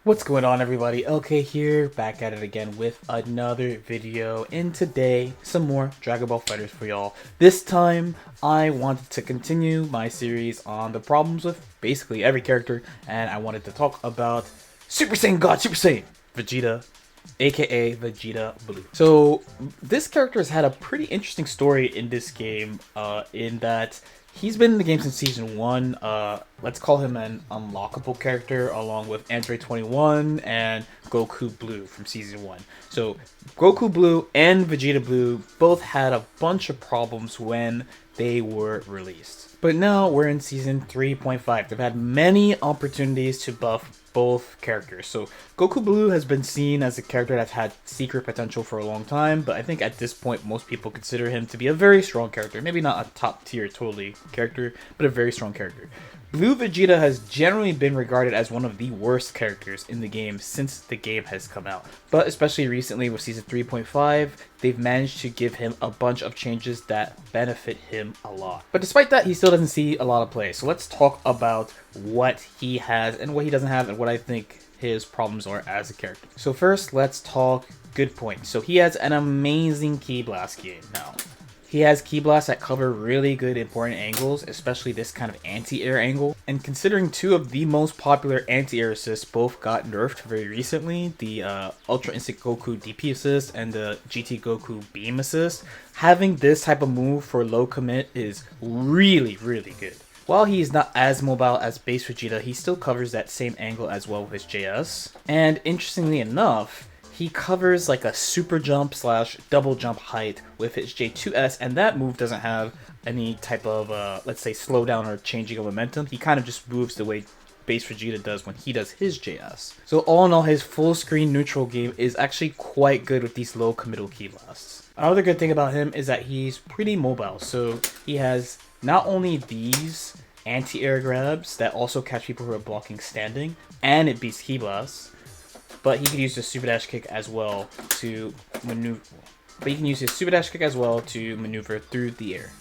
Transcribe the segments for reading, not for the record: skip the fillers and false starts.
What's going on, everybody? LK here, back at it again with another video, and today some more Dragon Ball FighterZ for y'all. This time I wanted to continue my series on the problems with basically every character, and I wanted to talk about Super Saiyan God Super Saiyan Vegeta, aka Vegeta Blue. So this character has had a pretty interesting story in this game, in that he's been in the game since Season 1. Let's call him an unlockable character along with Android 21 and Goku Blue from Season 1. So Goku Blue and Vegeta Blue both had a bunch of problems when they were released. But now we're in Season 3.5. They've had many opportunities to buff both characters. So Goku Blue has been seen as a character that's had secret potential for a long time, but I think at this point most people consider him to be a very strong character. Maybe not a top tier totally character, but a very strong character. Blue Vegeta has generally been regarded as one of the worst characters in the game since the game has come out. But especially recently with Season 3.5, they've managed to give him a bunch of changes that benefit him a lot. But despite that, he still doesn't see a lot of play. So let's talk about what he has and what he doesn't have and what I think his problems are as a character. So first, let's talk good points. So he has an amazing Ki Blast game now. He has Ki Blasts that cover really good important angles, especially this kind of anti-air angle. And considering two of the most popular anti-air assists both got nerfed very recently, the Ultra Instinct Goku DP assist and the GT Goku Beam assist, having this type of move for low commit is really good. While he's not as mobile as base Vegeta, he still covers that same angle as well with his JS. And interestingly enough, he covers like a super jump slash double jump height with his J2S, and that move doesn't have any type of, let's say, slowdown or changing of momentum. He kind of just moves the way base Vegeta does when he does his JS. So all in all, his full screen neutral game is actually quite good with these low committal Ki Blasts. Another good thing about him is that he's pretty mobile. So he has not only these anti-air grabs that also catch people who are blocking standing, and it beats Ki Blasts, but he can use the super dash kick as well to maneuver. Through the air.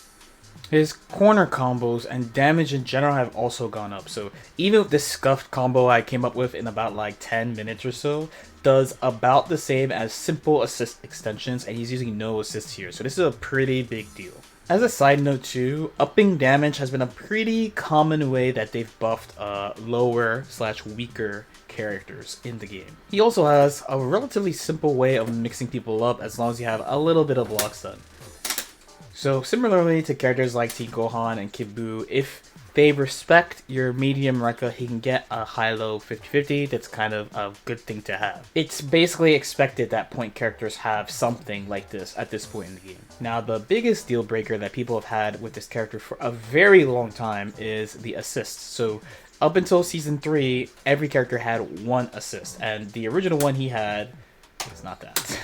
His corner combos and damage in general have also gone up. So even with this scuffed combo I came up with in about like 10 minutes or so, does about the same as simple assist extensions, and he's using no assist here. So this is a pretty big deal. As a side note too, upping damage has been a pretty common way that they've buffed lower slash weaker characters in the game. He also has a relatively simple way of mixing people up as long as you have a little bit of block stun. So similarly to characters like Team Gohan and Kid Buu, if they respect your medium Rekka, he can get a high-low 50-50. That's kind of a good thing to have. It's basically expected that point characters have something like this at this point in the game. Now, the biggest deal breaker that people have had with this character for a very long time is the assists. So up until Season 3, every character had one assist, and the original one he had is not that.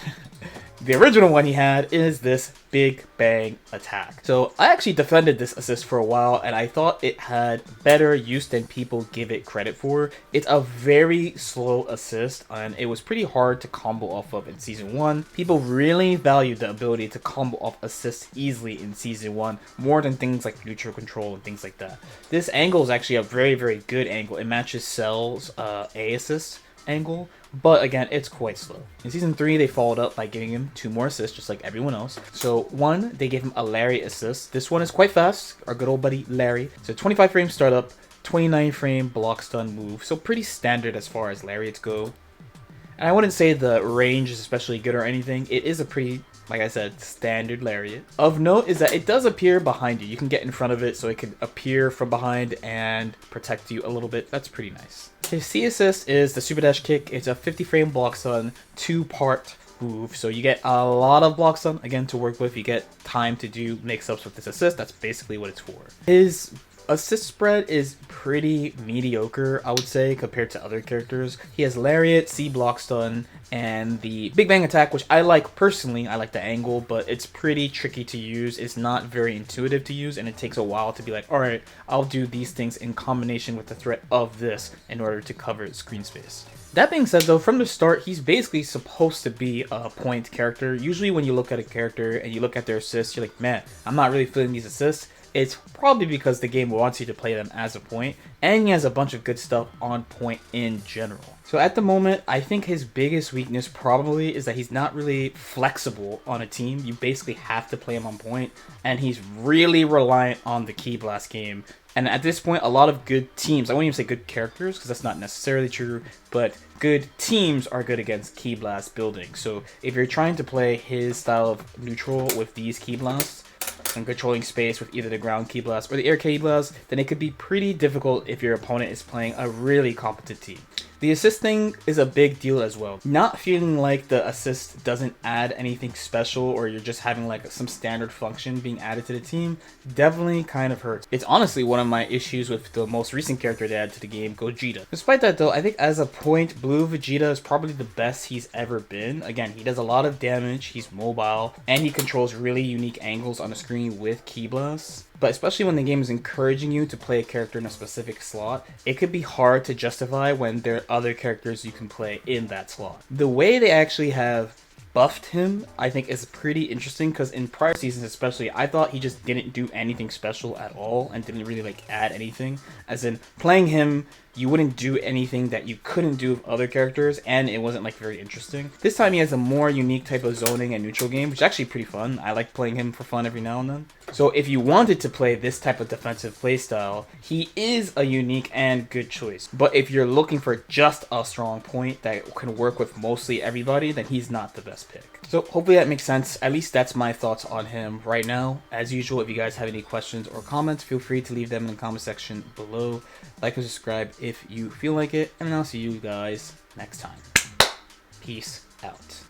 The original one he had is this Big Bang attack. So I actually defended this assist for a while, and I thought it had better use than people give it credit for. It's a very slow assist, and it was pretty hard to combo off of in Season 1. People really valued the ability to combo off assists easily in Season 1, more than things like neutral control and things like that. This angle is actually a very good angle. It matches Cell's A assist angle, but again, it's quite slow. In Season 3, they followed up by giving him 2 more assists, just like everyone else. So one, they gave him a Larry assist. This one is quite fast, our good old buddy Larry. So 25 frame startup, 29 frame block stun move, so pretty standard as far as Lariats go. And I wouldn't say the range is especially good or anything. It is a pretty, like I said, standard Lariat. Of note is that it does appear behind you. You can get in front of it so it can appear from behind and protect you a little bit. That's pretty nice. His C assist is the super dash kick. It's a 50 frame block stun, 2-part move. So you get a lot of block stun, again, to work with. You get time to do mix-ups with this assist. That's basically what it's for. His assist spread is pretty mediocre, I would say, compared to other characters. He has Lariat, C block stun, and the Big Bang attack, which I like personally. I like the angle, but it's pretty tricky to use. It's not very intuitive to use, and it takes a while to be like, alright, I'll do these things in combination with the threat of this in order to cover screen space. That being said though, from the start, he's basically supposed to be a point character. Usually when you look at a character and you look at their assists, you're like, man, I'm not really feeling these assists. it's probably because the game wants you to play them as a point, and he has a bunch of good stuff on point in general. So at the moment, I think his biggest weakness probably is that he's not really flexible on a team. You basically have to play him on point, and he's really reliant on the Ki Blast game. And at this point, a lot of good teams, I won't even say good characters, because that's not necessarily true, but good teams are good against Ki Blast building. So if you're trying to play his style of neutral with these Ki Blasts, and controlling space with either the ground Ki Blast or the air Ki Blast, then it could be pretty difficult if your opponent is playing a really competent team. The assist thing is a big deal as well. Not feeling like the assist doesn't add anything special, or you're just having like some standard function being added to the team, definitely kind of hurts. It's honestly one of my issues with the most recent character they added to the game, Gogeta. Despite that though, I think as a point, Blue Vegeta is probably the best he's ever been. Again, he does a lot of damage, he's mobile, and he controls really unique angles on the screen with Ki Blasts. But especially when the game is encouraging you to play a character in a specific slot, it could be hard to justify when there are other characters you can play in that slot. The way they actually have buffed him, I think, is pretty interesting, because in prior seasons especially, I thought he just didn't do anything special at all and didn't really like add anything. As in, playing him, you wouldn't do anything that you couldn't do with other characters, and it wasn't like very interesting. This time he has a more unique type of zoning and neutral game, which is actually pretty fun. I like playing him for fun every now and then. So if you wanted to play this type of defensive playstyle, he is a unique and good choice. But if you're looking for just a strong point that can work with mostly everybody, then he's not the best pick. So hopefully that makes sense. At least that's my thoughts on him right now. As usual, if you guys have any questions or comments, feel free to leave them in the comment section below. Like and subscribe if you feel like it, and I'll see you guys next time. Peace out.